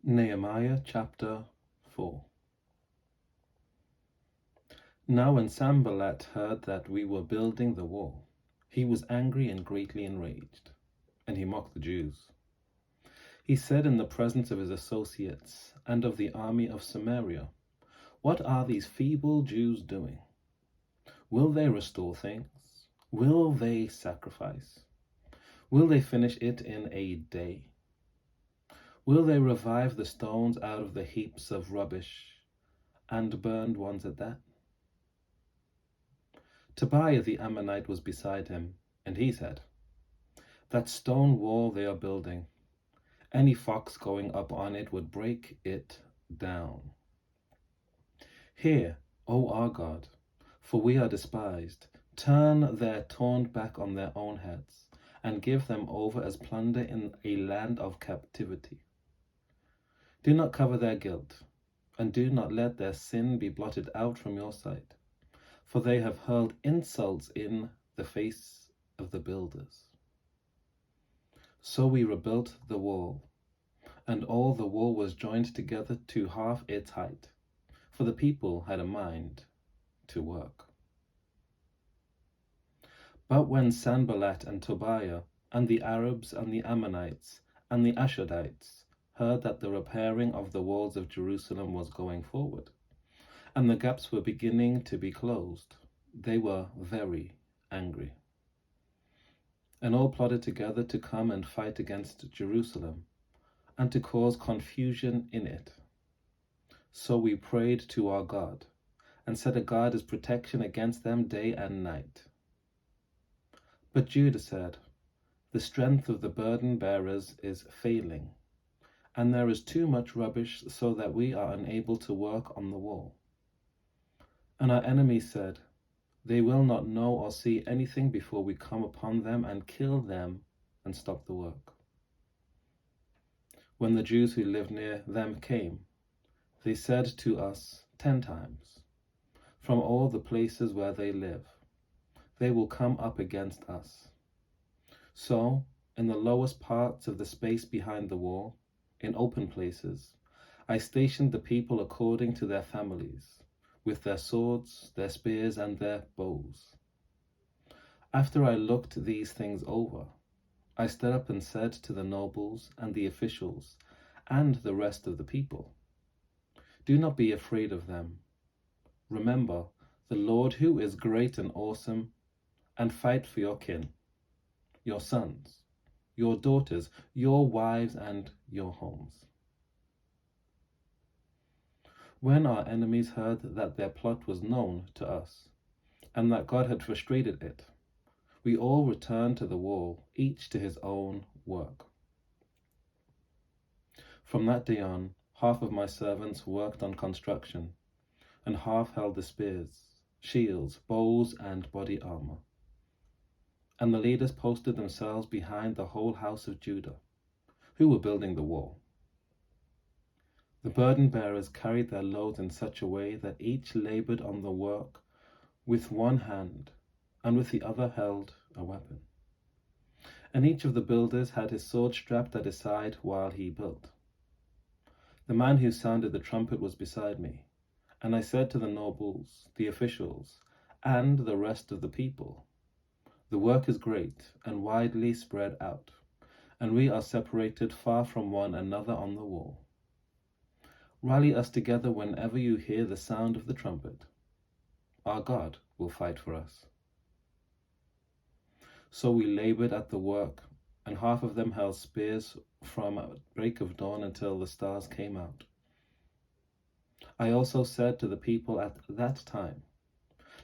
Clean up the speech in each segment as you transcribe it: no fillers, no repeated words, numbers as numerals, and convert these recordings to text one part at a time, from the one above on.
Nehemiah Chapter 4. Now when Sanballat heard that we were building the wall, he was angry and greatly enraged, and he mocked the Jews. He said in the presence of his associates and of the army of Samaria, "What are these feeble Jews doing? Will they restore things? Will they sacrifice? Will they finish it in a day? Will they revive the stones out of the heaps of rubbish, and burned ones at that?" Tobiah the Ammonite was beside him, and he said, "That stone wall they are building, any fox going up on it would break it down. Hear, O our God, for we are despised. Turn their taunt back on their own heads, and give them over as plunder in a land of captivity. Do not cover their guilt, and do not let their sin be blotted out from your sight, for they have hurled insults in the face of the builders." So we rebuilt the wall, and all the wall was joined together to half its height, for the people had a mind to work. But when Sanballat and Tobiah and the Arabs and the Ammonites and the Ashdodites heard that the repairing of the walls of Jerusalem was going forward, and the gaps were beginning to be closed, they were very angry, and all plotted together to come and fight against Jerusalem, and to cause confusion in it. So we prayed to our God, and set a guard as protection against them day and night. But Judah said, "The strength of the burden bearers is failing, and there is too much rubbish so that we are unable to work on the wall." And our enemies said, "They will not know or see anything before we come upon them and kill them and stop the work." When the Jews who lived near them came, they said to us 10 times, "From all the places where they live, they will come up against us." So, in the lowest parts of the space behind the wall, in open places, I stationed the people according to their families, with their swords, their spears, and their bows. After I looked these things over, I stood up and said to the nobles and the officials and the rest of the people, "Do not be afraid of them. Remember the Lord who is great and awesome, and fight for your kin, your sons, your daughters, your wives, and your homes." When our enemies heard that their plot was known to us, and that God had frustrated it, we all returned to the wall, each to his own work. From that day on, half of my servants worked on construction, and half held the spears, shields, bows, and body armor. And the leaders posted themselves behind the whole house of Judah, who were building the wall. The burden bearers carried their loads in such a way that each labored on the work with one hand, and with the other held a weapon. And each of the builders had his sword strapped at his side while he built. The man who sounded the trumpet was beside me, and I said to the nobles, the officials, and the rest of the people, "The work is great and widely spread out, and we are separated far from one another on the wall. Rally us together whenever you hear the sound of the trumpet. Our God will fight for us." So we labored at the work, and half of them held spears from break of dawn until the stars came out. I also said to the people at that time,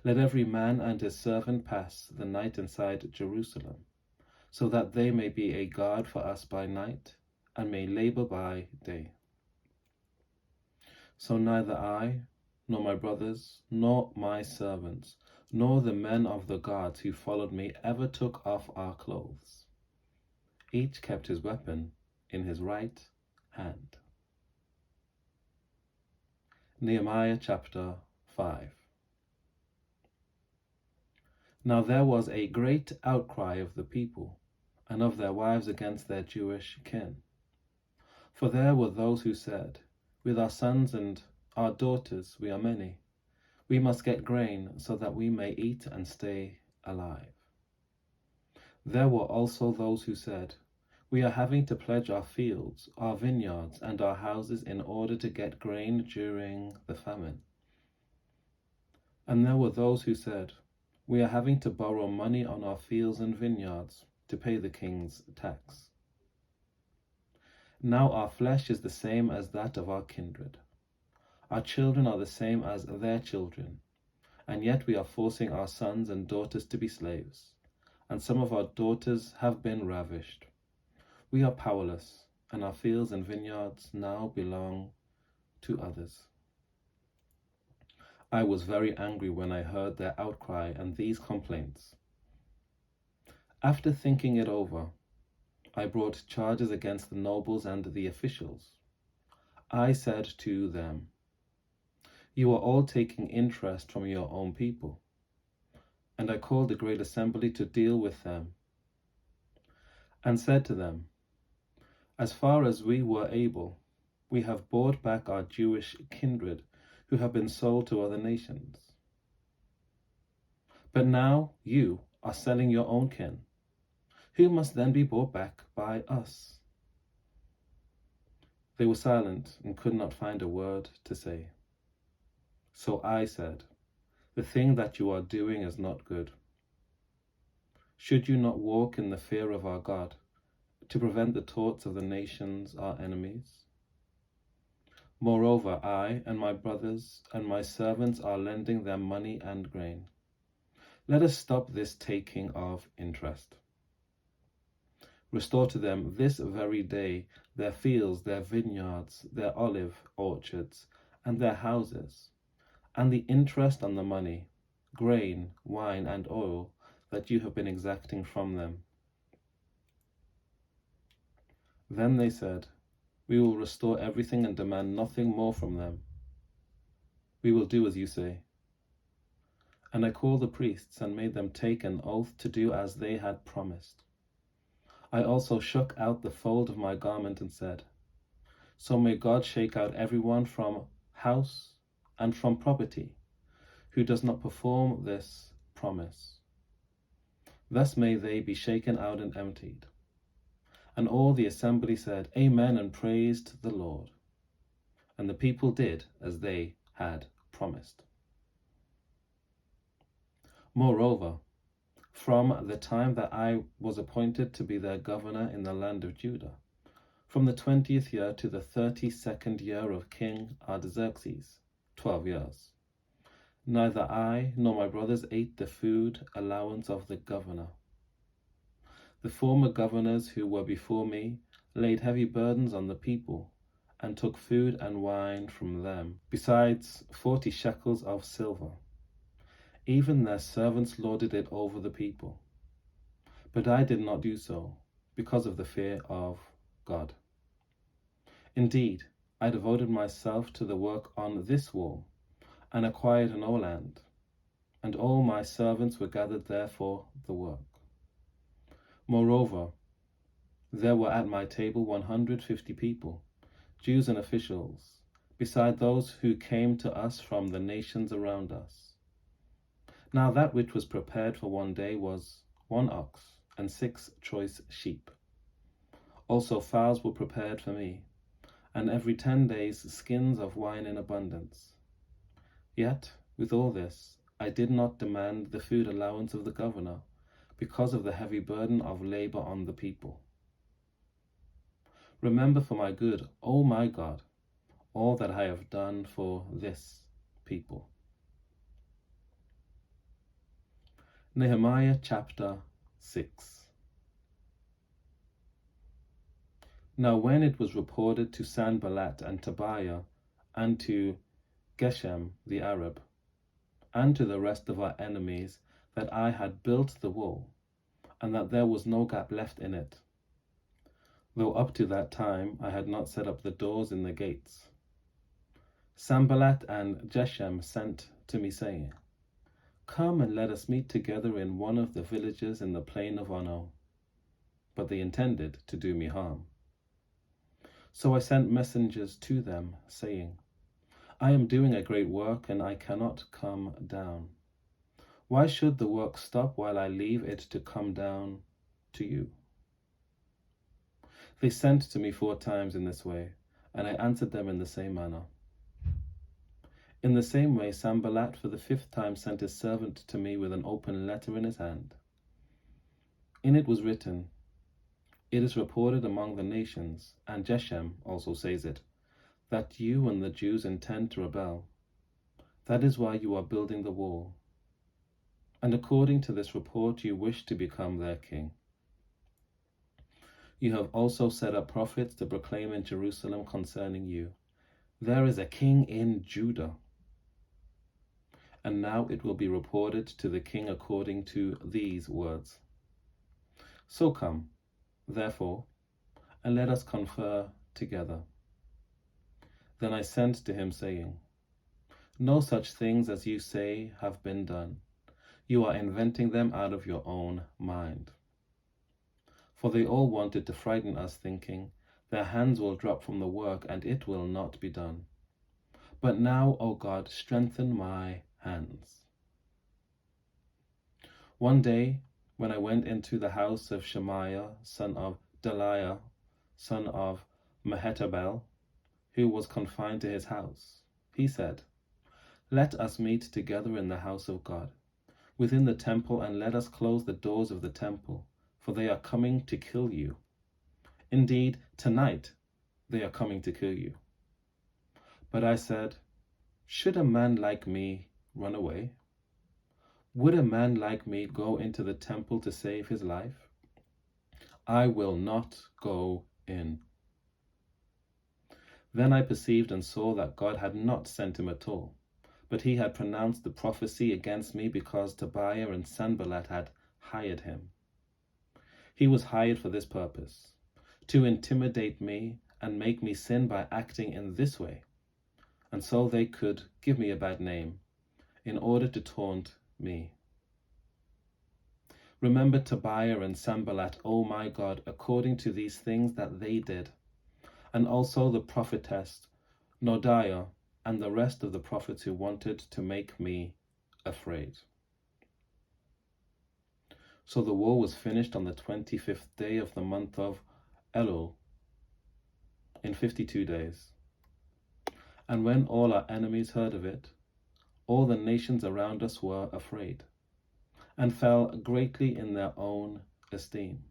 "Let every man and his servant pass the night inside Jerusalem, so that they may be a guard for us by night, and may labor by day." So neither I, nor my brothers, nor my servants, nor the men of the guards who followed me ever took off our clothes. Each kept his weapon in his right hand. Nehemiah Chapter 5. Now there was a great outcry of the people and of their wives against their Jewish kin. For there were those who said, with our sons and our daughters we are many. We must get grain so that we may eat and stay alive. There were also those who said, we are having to pledge our fields, our vineyards, and our houses in order to get grain during the famine. And there were those who said, we are having to borrow money on our fields and vineyards to pay the king's tax. Now our flesh is the same as that of our kindred. Our children are the same as their children, and yet we are forcing our sons and daughters to be slaves, and some of our daughters have been ravished. We are powerless, and our fields and vineyards now belong to others. I was very angry when I heard their outcry and these complaints. After thinking it over, I brought charges against the nobles and the officials. I said to them, you are all taking interest from your own people. And I called the great assembly to deal with them, and said to them, as far as we were able, we have bought back our Jewish kindred who have been sold to other nations. But now you are selling your own kin, who must then be bought back by us. They were silent and could not find a word to say. So I said, the thing that you are doing is not good. Should you not walk in the fear of our God, to prevent the taunts of the nations, our enemies? Moreover, I and my brothers and my servants are lending them money and grain. Let us stop this taking of interest. Restore to them this very day their fields, their vineyards, their olive orchards, and their houses, and the interest on the money, grain, wine, and oil that you have been exacting from them. Then they said, we will restore everything and demand nothing more from them. We will do as you say. And I called the priests and made them take an oath to do as they had promised. I also shook out the fold of my garment and said, so may God shake out everyone from house and from property who does not perform this promise. Thus may they be shaken out and emptied. And all the assembly said, Amen, and praised the Lord. And the people did as they had promised. Moreover, from the time that I was appointed to be their governor in the land of Judah, from the 20th year to the 32nd year of King Artaxerxes, 12 years, neither I nor my brothers ate the food allowance of the governor. The former governors who were before me laid heavy burdens on the people, and took food and wine from them, besides 40 shekels of silver. Even their servants lorded it over the people. But I did not do so, because of the fear of God. Indeed, I devoted myself to the work on this wall, and acquired no land, and all my servants were gathered there for the work. Moreover, there were at my table 150 people, Jews and officials, beside those who came to us from the nations around us. Now that which was prepared for one day was 1 ox and 6 choice sheep. Also fowls were prepared for me, and every 10 days skins of wine in abundance. Yet, with all this, I did not demand the food allowance of the governor, because of the heavy burden of labor on the people. Remember for my good, O my God, all that I have done for this people. Nehemiah chapter 6. Now when it was reported to Sanballat and Tobiah, and to Geshem the Arab, and to the rest of our enemies, that I had built the wall, and that there was no gap left in it, though up to that time I had not set up the doors in the gates, Sanballat and Geshem sent to me, saying, Come and let us meet together in one of the villages in the plain of Ono. But they intended to do me harm. So I sent messengers to them, saying, I am doing a great work, and I cannot come down. Why should the work stop while I leave it to come down to you? They sent to me 4 times in this way, and I answered them in the same manner. In the same way, Sanballat for the 5th time sent his servant to me with an open letter in his hand. In it was written, It is reported among the nations, and Geshem also says it, that you and the Jews intend to rebel. That is why you are building the wall. And according to this report, you wish to become their king. You have also set up prophets to proclaim in Jerusalem concerning you, There is a king in Judah. And now it will be reported to the king according to these words. So come, therefore, and let us confer together. Then I sent to him, saying, No such things as you say have been done. You are inventing them out of your own mind. For they all wanted to frighten us, thinking, Their hands will drop from the work, and it will not be done. But now, O God, strengthen my hands. One day, when I went into the house of Shemaiah, son of Delaiah, son of Mehetabel, who was confined to his house, he said, Let us meet together in the house of God, within the temple, and let us close the doors of the temple, for they are coming to kill you. Indeed, tonight they are coming to kill you. But I said, Should a man like me run away? Would a man like me go into the temple to save his life? I will not go in. Then I perceived and saw that God had not sent him at all, but he had pronounced the prophecy against me because Tobiah and Sanballat had hired him. He was hired for this purpose, to intimidate me and make me sin by acting in this way, and so they could give me a bad name, in order to taunt me. Remember Tobiah and Sanballat, O my God, according to these things that they did, and also the prophetess Noadiah and the rest of the prophets who wanted to make me afraid. So the war was finished on the 25th day of the month of Elul, in 52 days. And when all our enemies heard of it, all the nations around us were afraid, and fell greatly in their own esteem.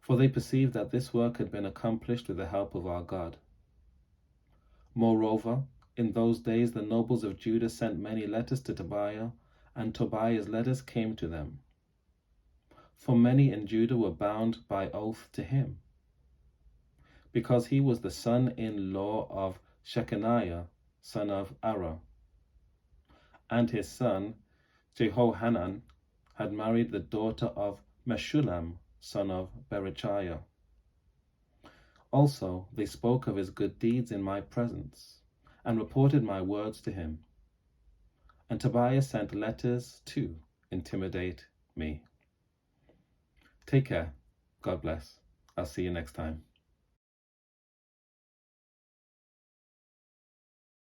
For they perceived that this work had been accomplished with the help of our God. Moreover, in those days the nobles of Judah sent many letters to Tobiah, and Tobiah's letters came to them. For many in Judah were bound by oath to him, because he was the son-in-law of Shechaniah, son of Ara, and his son Jehohanan had married the daughter of Meshullam, son of Berechiah. Also they spoke of his good deeds in my presence, and reported my words to him. And Tobiah sent letters to intimidate me. Take care. God bless. I'll see you next time.